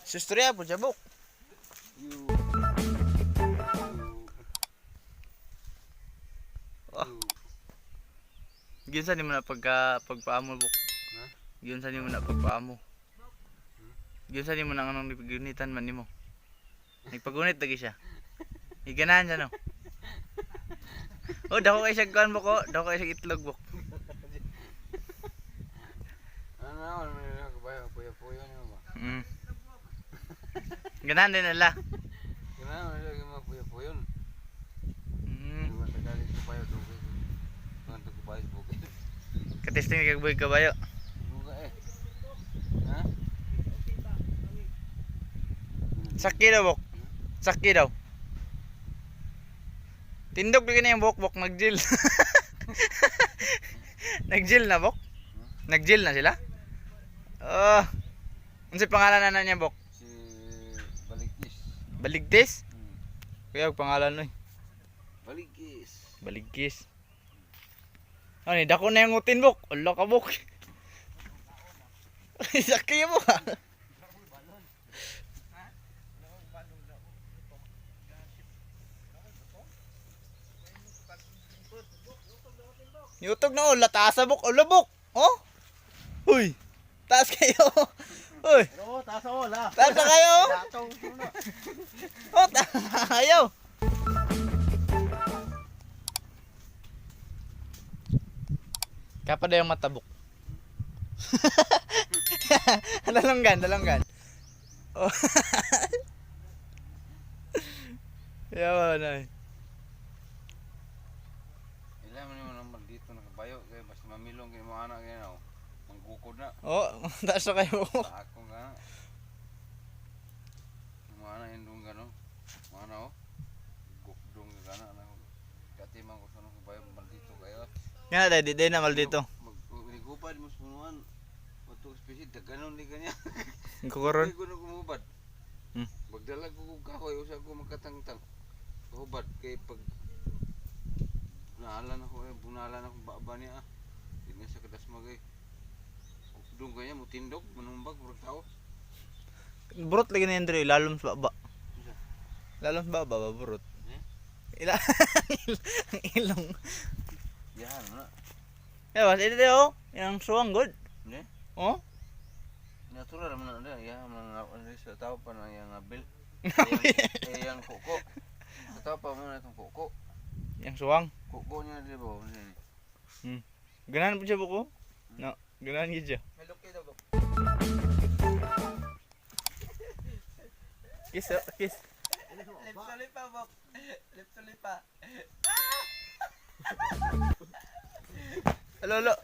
Sustorya po siya, buk. You. Oh. Ginsan mo na pagpaamo, buk. Ha? Ginsan mo na pagpaamo. Ginsan mo na anong gunitan man nimo. Nagpagunit lagi siya. Iganahan siya, no? Oh, dako kayo siya kuhan mo ko. Dako kayo siya itlog, buk. Ano na kabayo puyo niyo ba? Ganahan din nila. Ganahan na lagi puyo. Mm. Wala dali kabayo do. Kanto kabayo bukid. Katesting ni kagboy kabayo. Duga eh. Ha? Sakit daw, buk. Sakit daw. Tindog lagi na yung buk, nag-jill. Nag-jill na, buk? Nag-jill na sila? Oh. Ano si pangalan na niya, buk? Si Baligkis. Baligtis? Kuya, pangalan no eh. Baligkis. Baligkis. Ano, dako na yung utin, buk. Ala ka, buk. Sakit mo ha. Yutog na ula, taas na, buk. Ula, buk. Oh? Uy. Taas kayo. Uy. Oo, taas ako la. Taas na kayo. Datong suna. Oh, taas na kayo. Kapa na yung mata, buk. Dalanggan. Oh. Yawa na eh. Ila man mo naman dito nakabayo kay basta mamilong kay mo anak kay na. Manggukod na. Oh, taas na kayo. Sa ako nga. Mo anak indung gano. Mo anak oh. Gukdong gana na. Kati man ko sa kabayo maldito kayo. Nga, di na mal dito. Magupad mo punuan. Wato species daganon ni kanya. Kukuron. Ko na kumubad. Magdala ko kahoy usa ko makatangtang. Hubad kay pag naalan ako bunalan ako baba niya. Hindi sa kadas magay. Dung kanya mo tindog manumbag murag tao. Burot lagi na yun, Dre. Lalom sa baba. Lalom sa baba, burot. Ang ilong. Yan na. Yawas, ito oh. Yang suwang good. Ne? Oh? Natural man na ya mga sa tao pa na yang bil. Yang kuko. Sa tao pa mo na itong kuko. Yang suwang. Kuko niya di ba? Ganahan po siya buko? No, ganahan siya. Melok kita ba? Kiss, oh, kiss. Lip to lip pa, Bok. Lip to lip pa. Lolo.